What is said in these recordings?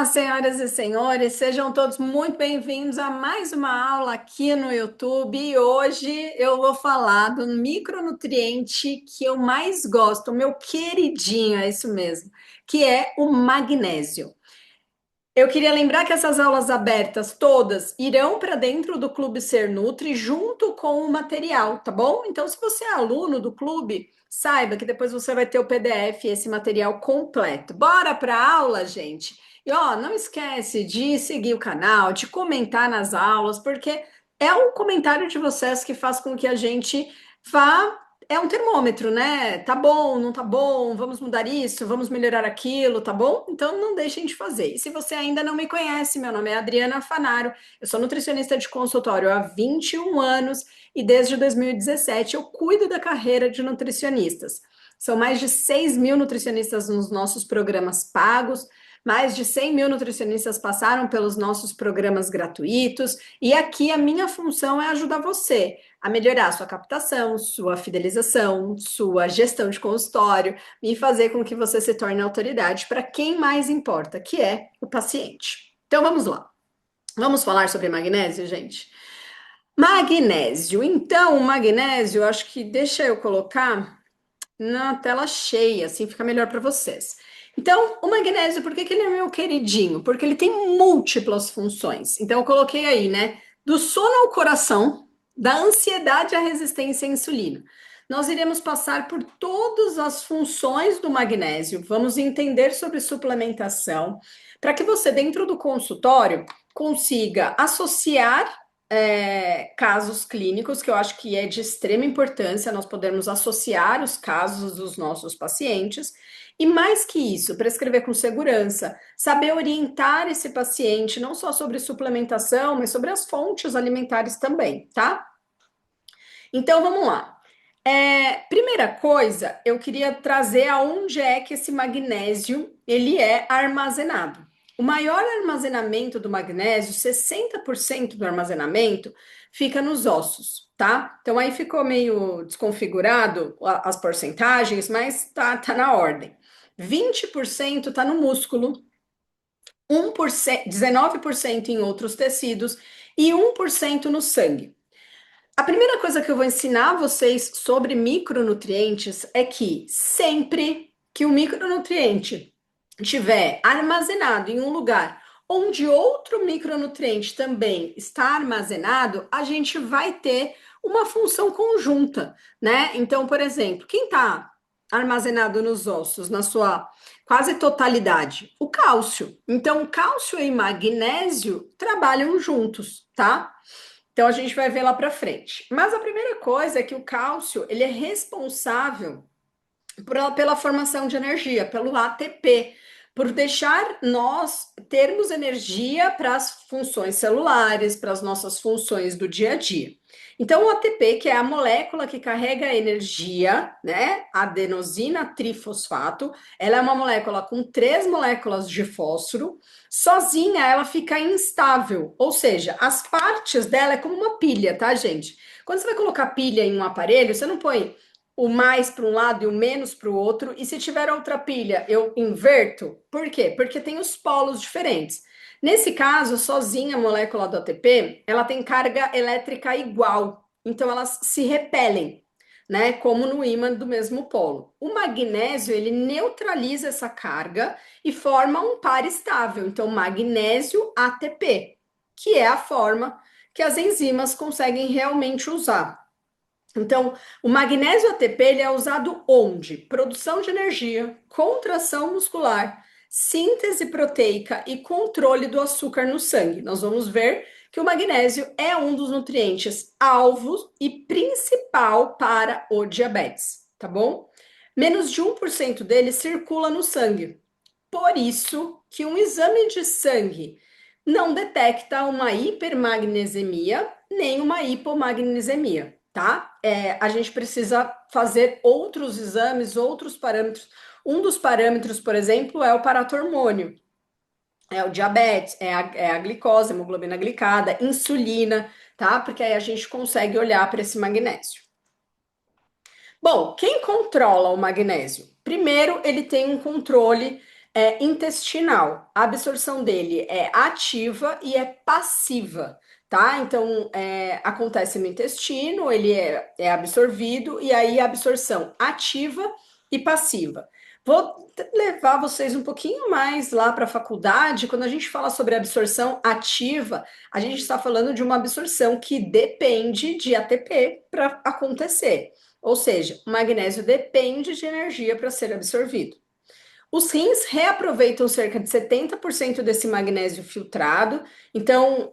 Olá, senhoras e senhores, sejam todos muito bem-vindos a mais uma aula aqui no YouTube. E hoje eu vou falar do micronutriente que eu mais gosto, o meu queridinho, é isso mesmo, que é o magnésio. Eu queria lembrar que essas aulas abertas todas irão para dentro do Clube Ser Nutri junto com o material, tá bom? Então, se você é aluno do clube, saiba que depois você vai ter o PDF e esse material completo. Bora para a aula, gente? E ó, não esquece de seguir o canal, de comentar nas aulas, porque é o comentário de vocês que faz com que a gente vá. É um termômetro, né? Tá bom, não tá bom, vamos mudar isso, vamos melhorar aquilo, tá bom? Então não deixem de fazer. E se você ainda não me conhece, meu nome é Adriana Fanaro, eu sou nutricionista de consultório há 21 anos e desde 2017 eu cuido da carreira de nutricionistas. São mais de 6 mil nutricionistas nos nossos programas pagos, mais de 100 mil nutricionistas passaram pelos nossos programas gratuitos, e aqui a minha função é ajudar você a melhorar sua captação, sua fidelização, sua gestão de consultório e fazer com que você se torne autoridade para quem mais importa, que é o paciente. Então vamos lá. Vamos falar sobre magnésio, gente? Magnésio. Então, o magnésio, acho que deixa eu colocar na tela cheia, assim fica melhor para vocês. Então, o magnésio, por que que ele é meu queridinho? Porque ele tem múltiplas funções. Então, eu coloquei aí, né? Do sono ao coração, da ansiedade à resistência à insulina. Nós iremos passar por todas as funções do magnésio, vamos entender sobre suplementação, para que você, dentro do consultório, consiga associar casos clínicos, que eu acho que é de extrema importância nós podermos associar os casos dos nossos pacientes, e mais que isso, prescrever com segurança, saber orientar esse paciente não só sobre suplementação, mas sobre as fontes alimentares também, tá? Então vamos lá. Primeira coisa, eu queria trazer aonde é que esse magnésio ele é armazenado. O maior armazenamento do magnésio, 60% do armazenamento, fica nos ossos, tá? Então aí ficou meio desconfigurado as porcentagens, mas tá na ordem. 20% tá no músculo, 1%, 19% em outros tecidos e 1% no sangue. A primeira coisa que eu vou ensinar vocês sobre micronutrientes é que sempre que o micronutriente estiver armazenado em um lugar onde outro micronutriente também está armazenado, a gente vai ter uma função conjunta, né? Então, por exemplo, quem está armazenado nos ossos, na sua quase totalidade? O cálcio. Então, cálcio e magnésio trabalham juntos, tá? Então a gente vai ver lá para frente. Mas a primeira coisa é que o cálcio, ele é responsável pela formação de energia, pelo ATP, por deixar nós termos energia para as funções celulares, para as nossas funções do dia a dia. Então, o ATP, que é a molécula que carrega a energia, né? Adenosina trifosfato, ela é uma molécula com 3 moléculas de fósforo. Sozinha, ela fica instável, ou seja, as partes dela é como uma pilha, tá, gente? Quando você vai colocar pilha em um aparelho, você não põe o mais para um lado e o menos para o outro. E se tiver outra pilha, eu inverto. Por quê? Porque tem os polos diferentes. Nesse caso, sozinha a molécula do ATP, ela tem carga elétrica igual. Então elas se repelem, né? Como no ímã do mesmo polo. O magnésio, ele neutraliza essa carga e forma um par estável. Então, magnésio ATP, que é a forma que as enzimas conseguem realmente usar. Então, o magnésio ATP ele é usado onde? Produção de energia, contração muscular, síntese proteica e controle do açúcar no sangue. Nós vamos ver que o magnésio é um dos nutrientes alvos e principal para o diabetes, tá bom? Menos de 1% dele circula no sangue. Por isso que um exame de sangue não detecta uma hipermagnesemia nem uma hipomagnesemia, tá? A gente precisa fazer outros exames, outros parâmetros. Um dos parâmetros, por exemplo, é o paratormônio, é o diabetes, é a glicose, a hemoglobina glicada, insulina, tá? Porque aí a gente consegue olhar para esse magnésio. Bom, quem controla o magnésio? Primeiro, ele tem um controle Intestinal. A absorção dele é ativa e é passiva, tá? Então, acontece no intestino, ele é absorvido, e aí a absorção ativa e passiva. Vou levar vocês um pouquinho mais lá para a faculdade. Quando a gente fala sobre absorção ativa, a gente está falando de uma absorção que depende de ATP para acontecer. Ou seja, o magnésio depende de energia para ser absorvido. Os rins reaproveitam cerca de 70% desse magnésio filtrado, então,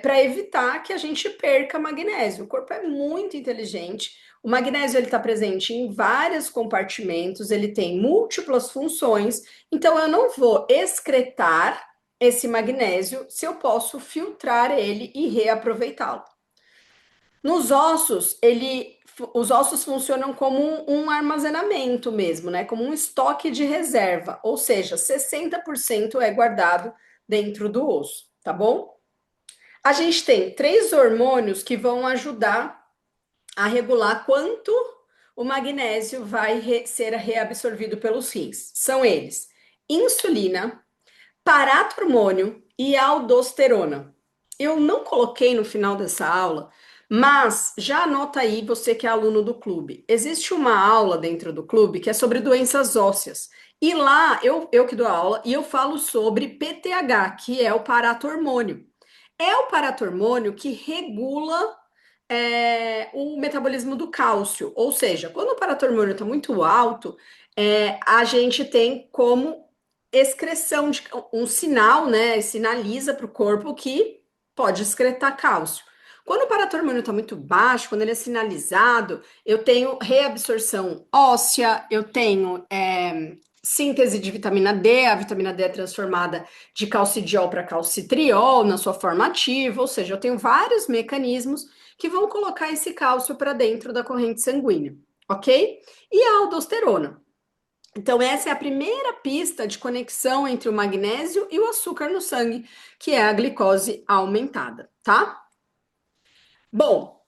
para evitar que a gente perca magnésio. O corpo é muito inteligente. O magnésio ele está presente em vários compartimentos, ele tem múltiplas funções, então eu não vou excretar esse magnésio se eu posso filtrar ele e reaproveitá-lo. Nos ossos, os ossos funcionam como um armazenamento mesmo, né? Como um estoque de reserva, ou seja, 60% é guardado dentro do osso, tá bom? A gente tem três hormônios que vão ajudar a regular quanto o magnésio vai ser reabsorvido pelos rins. São eles: insulina, paratormônio e aldosterona. Eu não coloquei no final dessa aula, mas já anota aí, você que é aluno do clube. Existe uma aula dentro do clube que é sobre doenças ósseas. E lá, eu que dou aula, e eu falo sobre PTH, que é o paratormônio. É o paratormônio que regula o metabolismo do cálcio. Ou seja, quando o paratormônio está muito alto, a gente tem como excreção de um sinal, né? Sinaliza para o corpo que pode excretar cálcio. Quando o paratormônio está muito baixo, quando ele é sinalizado, eu tenho reabsorção óssea, eu tenho síntese de vitamina D, a vitamina D é transformada de calcidiol para calcitriol na sua forma ativa, ou seja, eu tenho vários mecanismos que vão colocar esse cálcio para dentro da corrente sanguínea, ok? E a aldosterona. Então, essa é a primeira pista de conexão entre o magnésio e o açúcar no sangue, que é a glicose aumentada, tá? Bom,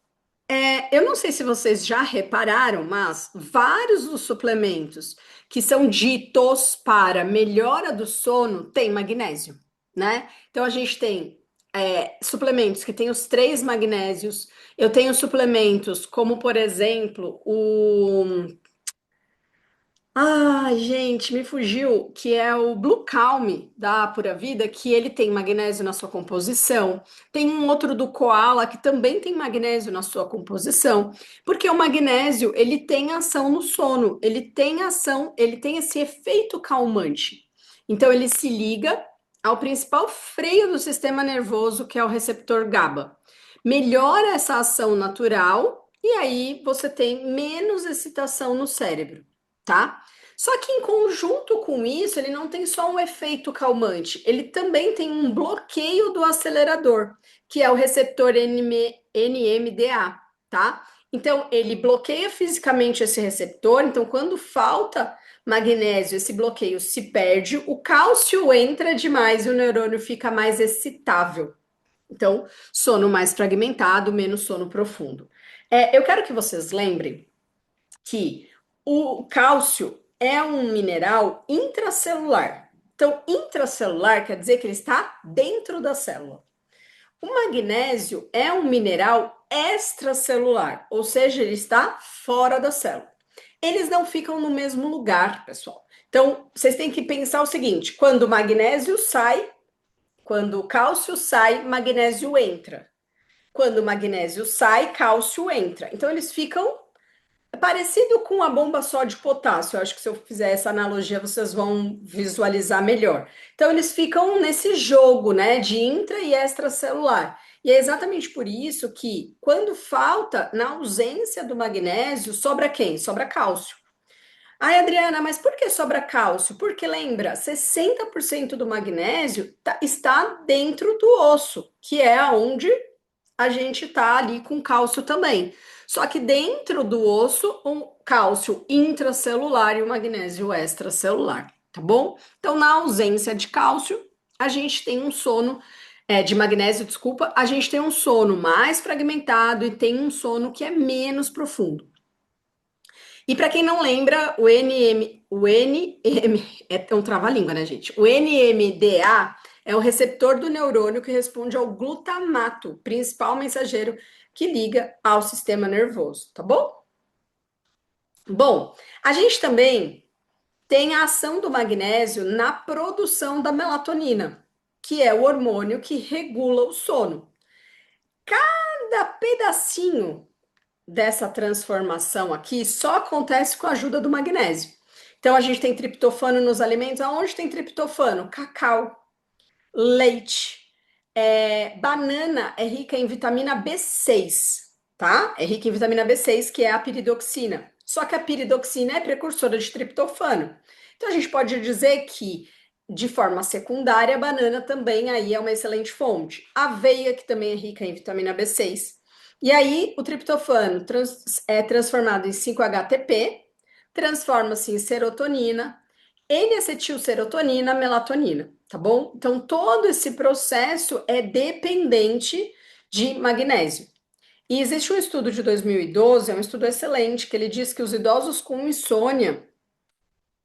eu não sei se vocês já repararam, mas vários dos suplementos que são ditos para melhora do sono têm magnésio, né? Então, a gente tem suplementos que têm os três magnésios. Eu tenho suplementos como, por exemplo, gente, me fugiu, que é o Blue Calm da Pura Vida, que ele tem magnésio na sua composição. Tem um outro do Koala que também tem magnésio na sua composição, porque o magnésio, ele tem ação no sono, ele tem ação, ele tem esse efeito calmante. Então ele se liga ao principal freio do sistema nervoso, que é o receptor GABA. Melhora essa ação natural e aí você tem menos excitação no cérebro, tá? Só que em conjunto com isso, ele não tem só um efeito calmante, ele também tem um bloqueio do acelerador, que é o receptor NMDA, tá? Então, ele bloqueia fisicamente esse receptor, então quando falta magnésio, esse bloqueio se perde, o cálcio entra demais e o neurônio fica mais excitável. Então, sono mais fragmentado, menos sono profundo. Eu quero que vocês lembrem que o cálcio é um mineral intracelular. Então, intracelular quer dizer que ele está dentro da célula. O magnésio é um mineral extracelular, ou seja, ele está fora da célula. Eles não ficam no mesmo lugar, pessoal. Então, vocês têm que pensar o seguinte: quando o magnésio sai, quando o cálcio sai, magnésio entra. Quando o magnésio sai, cálcio entra. Então, eles ficam parecido com a bomba só de potássio. Eu acho que se eu fizer essa analogia, vocês vão visualizar melhor. Então, eles ficam nesse jogo, né, de intra e extracelular. E é exatamente por isso que, quando falta, na ausência do magnésio, sobra quem? Sobra cálcio. Ai, Adriana, mas por que sobra cálcio? Porque lembra, 60% do magnésio está dentro do osso, que é onde a gente tá ali com cálcio também. Só que dentro do osso, um cálcio intracelular e o magnésio extracelular, tá bom? Então, na ausência de cálcio, a gente tem um sono, de magnésio, desculpa, a gente tem um sono mais fragmentado e tem um sono que é menos profundo. E para quem não lembra, o NM é um trava-língua, né, gente? O NMDA é o receptor do neurônio que responde ao glutamato, principal mensageiro que liga ao sistema nervoso, tá bom? Bom, a gente também tem a ação do magnésio na produção da melatonina, que é o hormônio que regula o sono. Cada pedacinho dessa transformação aqui só acontece com a ajuda do magnésio. Então a gente tem triptofano nos alimentos. Aonde tem triptofano? Cacau, leite, banana é rica em vitamina B6, tá? É rica em vitamina B6, que é a piridoxina. Só que a piridoxina é precursora de triptofano. Então a gente pode dizer que, de forma secundária, a banana também aí é uma excelente fonte. Aveia, que também é rica em vitamina B6. E aí o triptofano é transformado em 5-HTP, transforma-se em serotonina, N-acetilserotonina, melatonina, tá bom? Então, todo esse processo é dependente de magnésio. E existe um estudo de 2012, é um estudo excelente, que ele diz que os idosos com insônia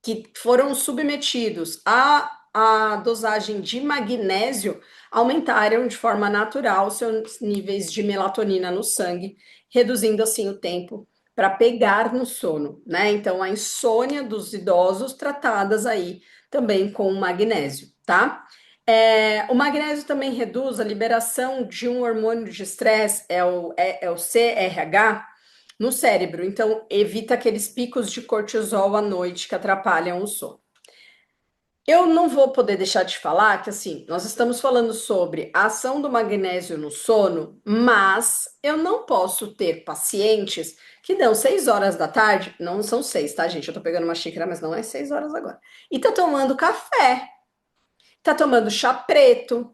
que foram submetidos à dosagem de magnésio aumentaram de forma natural seus níveis de melatonina no sangue, reduzindo assim o tempo para pegar no sono, né? Então, a insônia dos idosos tratadas aí também com magnésio, tá? O magnésio também reduz a liberação de um hormônio de estresse, é o CRH, no cérebro. Então, evita aqueles picos de cortisol à noite que atrapalham o sono. Eu não vou poder deixar de falar que, assim, nós estamos falando sobre a ação do magnésio no sono, mas eu não posso ter pacientes que dão 6 horas da tarde, não são 6, tá, gente? Eu tô pegando uma xícara, mas não é 6 horas agora. E tá tomando café, tá tomando chá preto,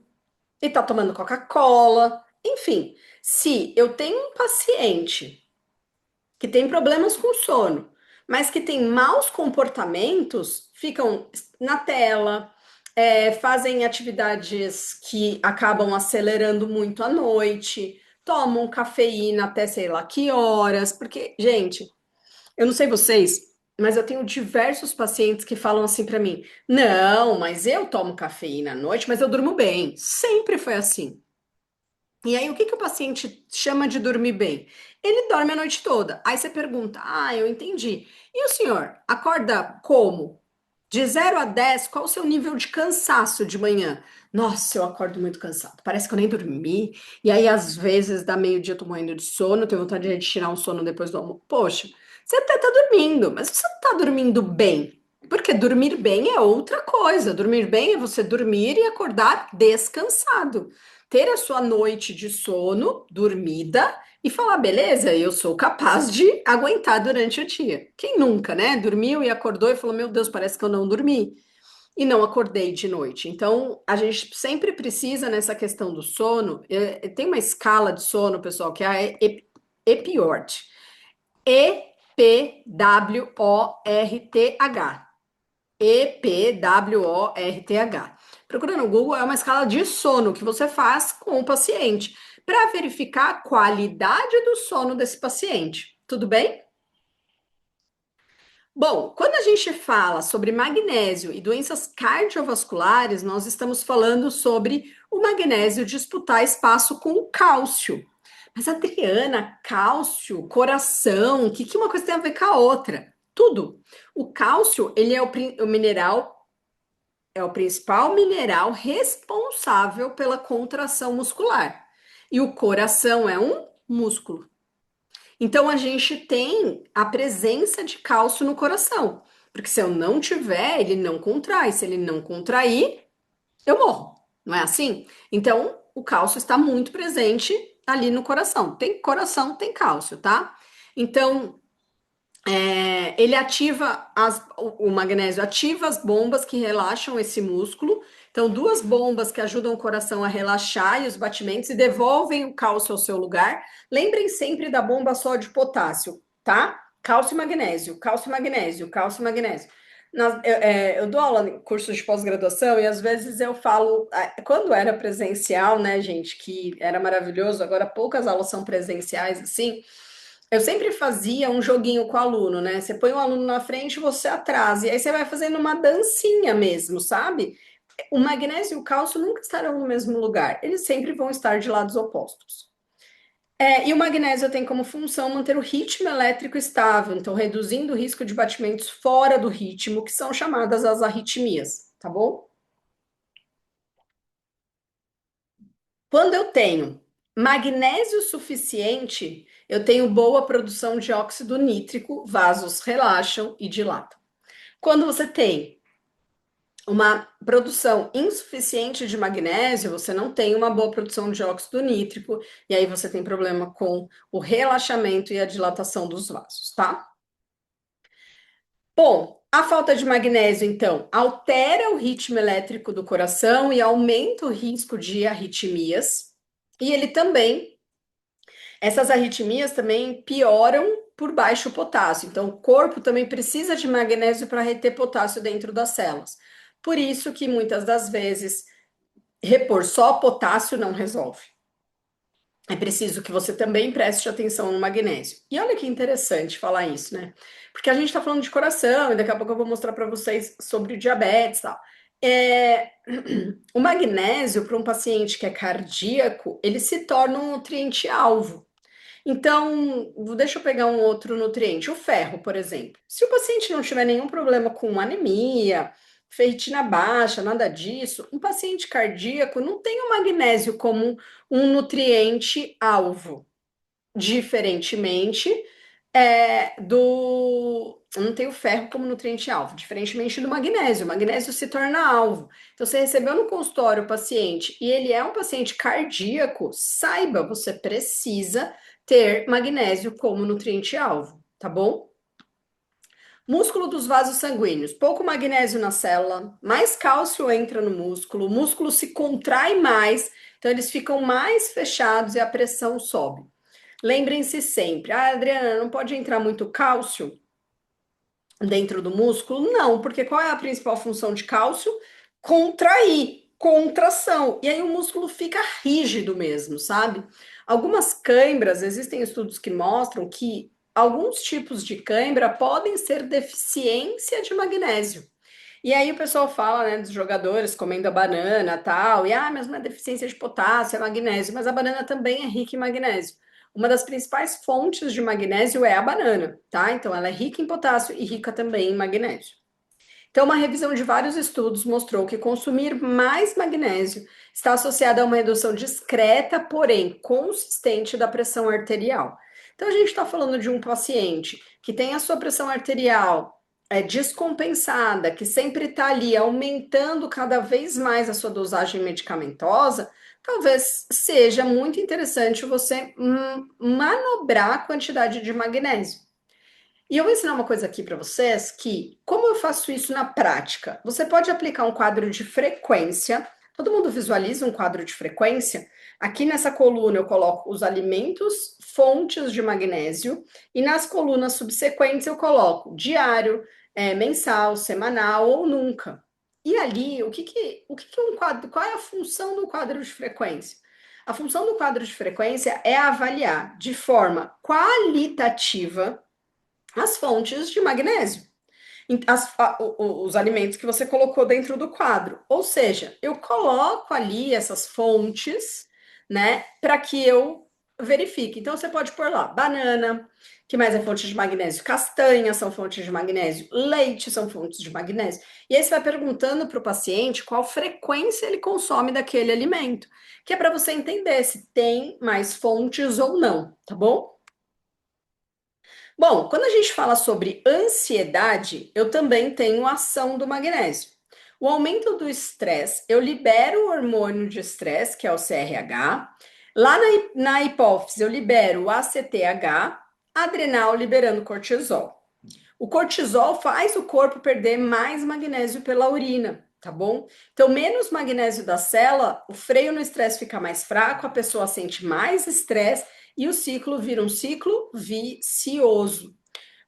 e tá tomando Coca-Cola. Enfim, se eu tenho um paciente que tem problemas com sono, mas que tem maus comportamentos, ficam na tela, fazem atividades que acabam acelerando muito à noite, tomam cafeína até sei lá que horas, porque, gente, eu não sei vocês, mas eu tenho diversos pacientes que falam assim para mim: não, mas eu tomo cafeína à noite, mas eu durmo bem. Sempre foi assim. E aí, o que que o paciente chama de dormir bem? Ele dorme a noite toda. Aí você pergunta: ah, eu entendi. E o senhor acorda como? De 0 a 10, qual o seu nível de cansaço de manhã? Nossa, eu acordo muito cansado. Parece que eu nem dormi. E aí, às vezes, dá meio-dia, eu tô morrendo de sono, tenho vontade de tirar um sono depois do almoço. Poxa, você até tá dormindo, mas você não tá dormindo bem. Porque dormir bem é outra coisa. Dormir bem é você dormir e acordar descansado, ter a sua noite de sono dormida e falar, beleza, eu sou capaz de aguentar durante o dia. Quem nunca, né? Dormiu e acordou e falou, meu Deus, parece que eu não dormi e não acordei de noite. Então, a gente sempre precisa nessa questão do sono, tem uma escala de sono, pessoal, que é a EPWORTH. EPWORTH. EPWORTH. Procura no Google, é uma escala de sono que você faz com o paciente para verificar a qualidade do sono desse paciente. Tudo bem? Bom, quando a gente fala sobre magnésio e doenças cardiovasculares, nós estamos falando sobre o magnésio disputar espaço com o cálcio. Mas, Adriana, cálcio, coração, o que uma coisa tem a ver com a outra? Tudo. O cálcio, ele é o mineral é o principal mineral responsável pela contração muscular. E o coração é um músculo. Então a gente tem a presença de cálcio no coração. Porque se eu não tiver, ele não contrai. Se ele não contrair, eu morro. Não é assim? Então o cálcio está muito presente ali no coração. Tem coração, tem cálcio, tá? Então ele ativa o magnésio ativa as bombas que relaxam esse músculo. Então, duas bombas que ajudam o coração a relaxar e os batimentos e devolvem o cálcio ao seu lugar. Lembrem sempre da bomba sódio potássio, tá? Cálcio e magnésio, cálcio e magnésio, cálcio e magnésio. Eu dou aula em cursos de pós-graduação e às vezes eu falo, quando era presencial, né, gente, que era maravilhoso, agora poucas aulas são presenciais assim. Eu sempre fazia um joguinho com o aluno, né? Você põe o aluno na frente, você atrás, e aí você vai fazendo uma dancinha mesmo, sabe? O magnésio e o cálcio nunca estarão no mesmo lugar, eles sempre vão estar de lados opostos. E o magnésio tem como função manter o ritmo elétrico estável, então reduzindo o risco de batimentos fora do ritmo, que são chamadas as arritmias, tá bom? Quando eu tenho magnésio suficiente, eu tenho boa produção de óxido nítrico, vasos relaxam e dilatam. Quando você tem uma produção insuficiente de magnésio, você não tem uma boa produção de óxido nítrico, e aí você tem problema com o relaxamento e a dilatação dos vasos, tá? Bom, a falta de magnésio, então, altera o ritmo elétrico do coração e aumenta o risco de arritmias, e ele também essas arritmias também pioram por baixo potássio. Então, o corpo também precisa de magnésio para reter potássio dentro das células. Por isso que muitas das vezes repor só potássio não resolve. É preciso que você também preste atenção no magnésio. E olha que interessante falar isso, né? Porque a gente está falando de coração, e daqui a pouco eu vou mostrar para vocês sobre diabetes e tal. É, o magnésio, para um paciente que é cardíaco, ele se torna um nutriente-alvo. Então, deixa eu pegar um outro nutriente, o ferro, por exemplo. Se o paciente não tiver nenhum problema com anemia, ferritina baixa, nada disso, um paciente cardíaco não tem o magnésio como um nutriente alvo. Diferentemente do. Não tem o ferro como nutriente alvo, diferentemente do magnésio. O magnésio se torna alvo. Então, você recebeu no consultório o paciente e ele é um paciente cardíaco, saiba, você precisa ter magnésio como nutriente alvo, tá bom? Músculo dos vasos sanguíneos, pouco magnésio na célula, mais cálcio entra no músculo, o músculo se contrai mais, então eles ficam mais fechados e a pressão sobe. Lembrem-se sempre, Adriana, não pode entrar muito cálcio dentro do músculo? Não, porque qual é a principal função de cálcio? Contrair, contração. E aí o músculo fica rígido mesmo, sabe? Algumas cãibras, existem estudos que mostram que alguns tipos de cãibra podem ser deficiência de magnésio. E aí o pessoal fala, né, dos jogadores comendo a banana, tal, e mas não é deficiência de potássio, é magnésio, mas a banana também é rica em magnésio. Uma das principais fontes de magnésio é a banana, tá? Então ela é rica em potássio e rica também em magnésio. Então, uma revisão de vários estudos mostrou que consumir mais magnésio está associado a uma redução discreta, porém consistente da pressão arterial. Então, a gente está falando de um paciente que tem a sua pressão arterial descompensada, que sempre está ali aumentando cada vez mais a sua dosagem medicamentosa, talvez seja muito interessante você manobrar a quantidade de magnésio. E eu vou ensinar uma coisa aqui para vocês que, como eu faço isso na prática, você pode aplicar um quadro de frequência. Todo mundo visualiza um quadro de frequência? Aqui nessa coluna eu coloco os alimentos, fontes de magnésio, e nas colunas subsequentes eu coloco diário, mensal, semanal ou nunca. E ali, o que que é um quadro? Qual é a função do quadro de frequência? A função do quadro de frequência é avaliar de forma qualitativa as fontes de magnésio, os alimentos que você colocou dentro do quadro. Ou seja, eu coloco ali essas fontes, né, para que eu verifique. Então, você pode pôr lá banana, que mais é fonte de magnésio, castanha são fontes de magnésio, leite são fontes de magnésio. E aí você vai perguntando para o paciente qual frequência ele consome daquele alimento, que é para você entender se tem mais fontes ou não, tá bom? Bom, quando a gente fala sobre ansiedade, eu também tenho a ação do magnésio. O aumento do estresse, eu libero o hormônio de estresse, que é o CRH. Lá na hipófise, eu libero o ACTH, adrenal liberando cortisol. O cortisol faz o corpo perder mais magnésio pela urina, tá bom? Então, menos magnésio da célula, o freio no estresse fica mais fraco, a pessoa sente mais estresse e o ciclo vira um ciclo vicioso.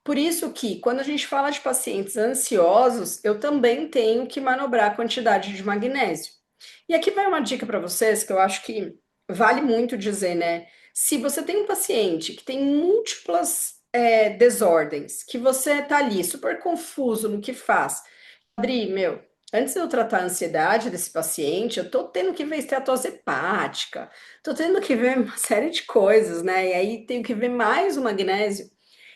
Por isso que, quando a gente fala de pacientes ansiosos, eu também tenho que manobrar a quantidade de magnésio. E aqui vai uma dica para vocês que eu acho que vale muito dizer, né? Se você tem um paciente que tem múltiplas desordens, que você tá ali super confuso no que faz, Adri, meu, antes de eu tratar a ansiedade desse paciente, eu tô tendo que ver esteatose hepática, tô tendo que ver uma série de coisas, né? E aí tenho que ver mais o magnésio.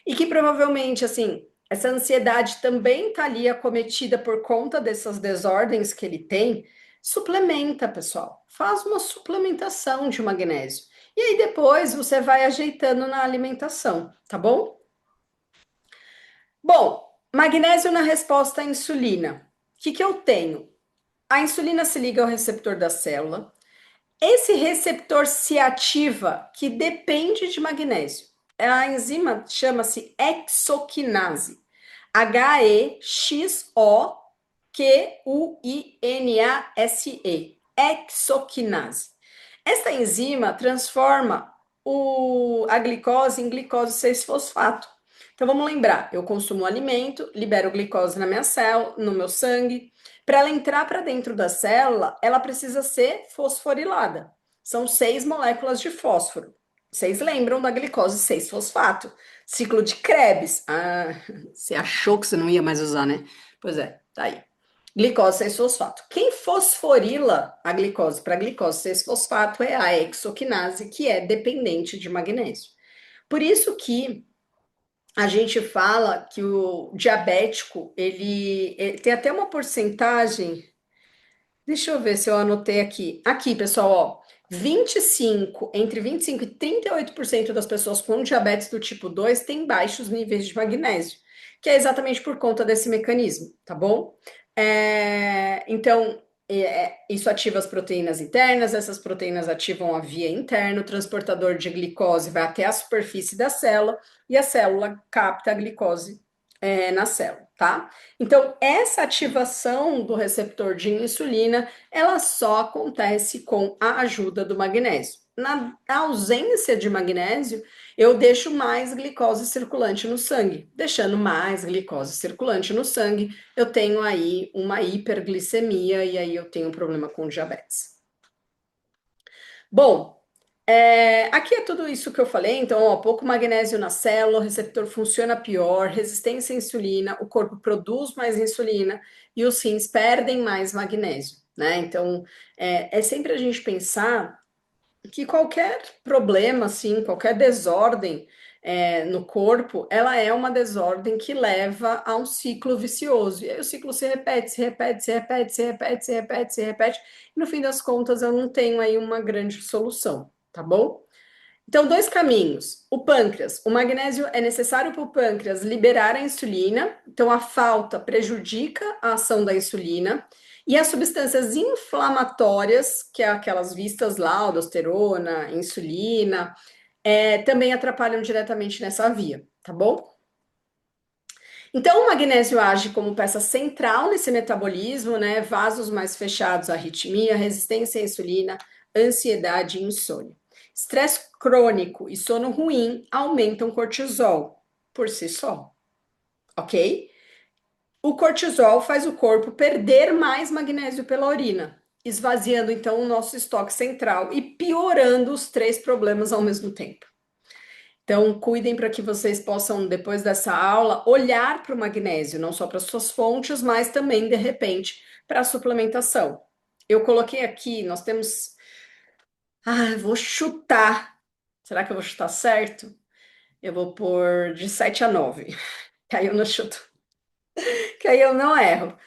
E que provavelmente, assim, essa ansiedade também tá ali acometida por conta dessas desordens que ele tem. Suplementa, pessoal. Faz uma suplementação de magnésio. E aí depois você vai ajeitando na alimentação, tá bom? Bom, magnésio na resposta à insulina. O que que eu tenho? A insulina se liga ao receptor da célula. Esse receptor se ativa que depende de magnésio. A enzima chama-se hexoquinase. Hexoquinase. Hexoquinase. Essa enzima transforma a glicose em glicose 6-fosfato. Então vamos lembrar, eu consumo alimento, libero glicose na minha célula, no meu sangue. Para ela entrar para dentro da célula, ela precisa ser fosforilada. São 6 moléculas de fósforo. Vocês lembram da glicose 6-fosfato? Ciclo de Krebs. Ah, você achou que você não ia mais usar, né? Pois é, tá aí. Glicose 6-fosfato. Quem fosforila a glicose para glicose 6-fosfato é a hexoquinase, que é dependente de magnésio. Por isso que a gente fala que o diabético, ele tem até uma porcentagem. Deixa eu ver se eu anotei aqui. Aqui, pessoal, ó, 25, entre 25 e 38% das pessoas com diabetes do tipo 2 têm baixos níveis de magnésio, que é exatamente por conta desse mecanismo, tá bom? Então, isso ativa as proteínas internas, essas proteínas ativam a via interna, o transportador de glicose vai até a superfície da célula e a célula capta a glicose na célula, tá? Então, essa ativação do receptor de insulina, ela só acontece com a ajuda do magnésio. Na ausência de magnésio, eu deixo mais glicose circulante no sangue. Deixando mais glicose circulante no sangue, eu tenho aí uma hiperglicemia e aí eu tenho um problema com diabetes. Bom, aqui é tudo isso que eu falei, então, ó, pouco magnésio na célula, o receptor funciona pior, resistência à insulina, o corpo produz mais insulina e os rins perdem mais magnésio, né? Então, é sempre a gente pensar que qualquer problema, assim, qualquer desordem no corpo, ela é uma desordem que leva a um ciclo vicioso. E aí o ciclo se repete, se repete, se repete, se repete, se repete, se repete, e no fim das contas eu não tenho aí uma grande solução, tá bom? Então, dois caminhos. O pâncreas. O magnésio é necessário para o pâncreas liberar a insulina, então a falta prejudica a ação da insulina. E as substâncias inflamatórias, que é aquelas vistas lá, aldosterona, insulina, também atrapalham diretamente nessa via, tá bom? Então, o magnésio age como peça central nesse metabolismo, né? Vasos mais fechados, arritmia, resistência à insulina, ansiedade e insônia. Estresse crônico e sono ruim aumentam cortisol por si só, ok? O cortisol faz o corpo perder mais magnésio pela urina, esvaziando então o nosso estoque central e piorando os três problemas ao mesmo tempo. Então, cuidem para que vocês possam, depois dessa aula, olhar para o magnésio, não só para suas fontes, mas também, de repente, para a suplementação. Eu coloquei aqui, nós temos. Ah, eu vou chutar. Será que eu vou chutar certo? Eu vou pôr de 7 a 9. Que aí eu não chuto, que aí eu não erro.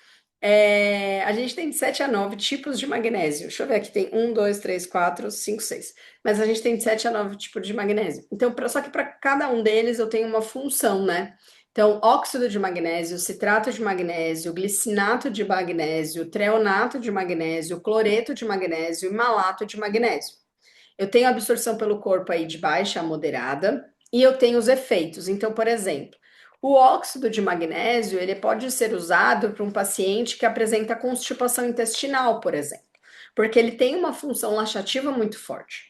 A gente tem de 7 a 9 tipos de magnésio. Deixa eu ver aqui, tem um, dois, três, quatro, cinco, seis. Mas a gente tem de 7 a 9 tipos de magnésio. Então, só que para cada um deles eu tenho uma função, né? Então, óxido de magnésio, citrato de magnésio, glicinato de magnésio, treonato de magnésio, cloreto de magnésio e malato de magnésio. Eu tenho absorção pelo corpo aí de baixa a moderada e eu tenho os efeitos. Então, por exemplo, o óxido de magnésio, ele pode ser usado para um paciente que apresenta constipação intestinal, por exemplo, porque ele tem uma função laxativa muito forte.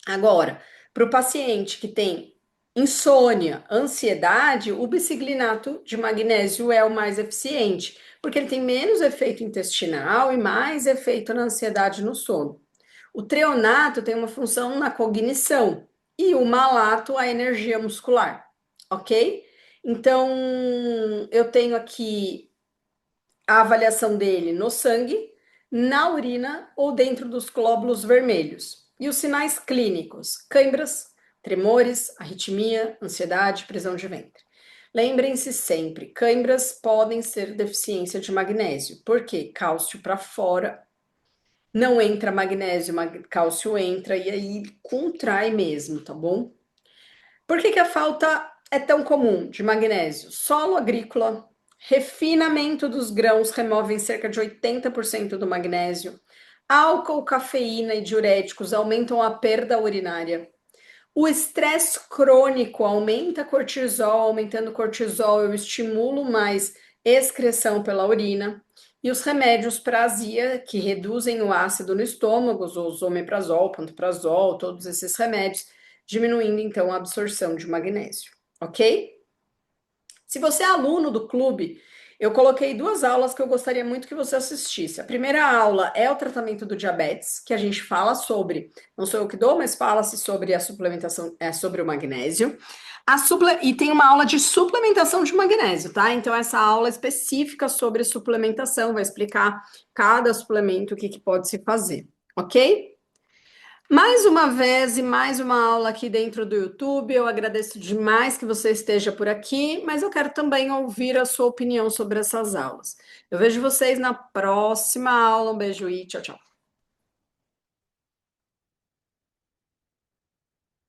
Agora, para o paciente que tem insônia, ansiedade, o biciglinato de magnésio é o mais eficiente, porque ele tem menos efeito intestinal e mais efeito na ansiedade e no sono. O treonato tem uma função na cognição. e o malato, a energia muscular, ok? Então, eu tenho aqui a avaliação dele no sangue, na urina ou dentro dos glóbulos vermelhos. E os sinais clínicos: câimbras, tremores, arritmia, ansiedade, prisão de ventre. Lembrem-se sempre, câimbras podem ser deficiência de magnésio, porque cálcio para fora não entra magnésio, cálcio entra e aí contrai mesmo, tá bom? Por que a falta é tão comum de magnésio? Solo agrícola, refinamento dos grãos removem cerca de 80% do magnésio. Álcool, cafeína e diuréticos aumentam a perda urinária. O estresse crônico aumenta cortisol, aumentando cortisol, eu estimulo mais excreção pela urina. E os remédios para azia, que reduzem o ácido no estômago, os omeprazol, pantoprazol, todos esses remédios, diminuindo então a absorção de magnésio, ok? Se você é aluno do clube, eu coloquei duas aulas que eu gostaria muito que você assistisse. A primeira aula é o tratamento do diabetes, que a gente fala sobre, não sou eu que dou, mas fala-se sobre a suplementação, sobre o magnésio. E tem uma aula de suplementação de magnésio, tá? Então, essa aula específica sobre suplementação vai explicar cada suplemento, o que, que pode se fazer, ok? Mais uma vez e mais uma aula aqui dentro do YouTube. Eu agradeço demais que você esteja por aqui, mas eu quero também ouvir a sua opinião sobre essas aulas. Eu vejo vocês na próxima aula. Um beijo e tchau, tchau.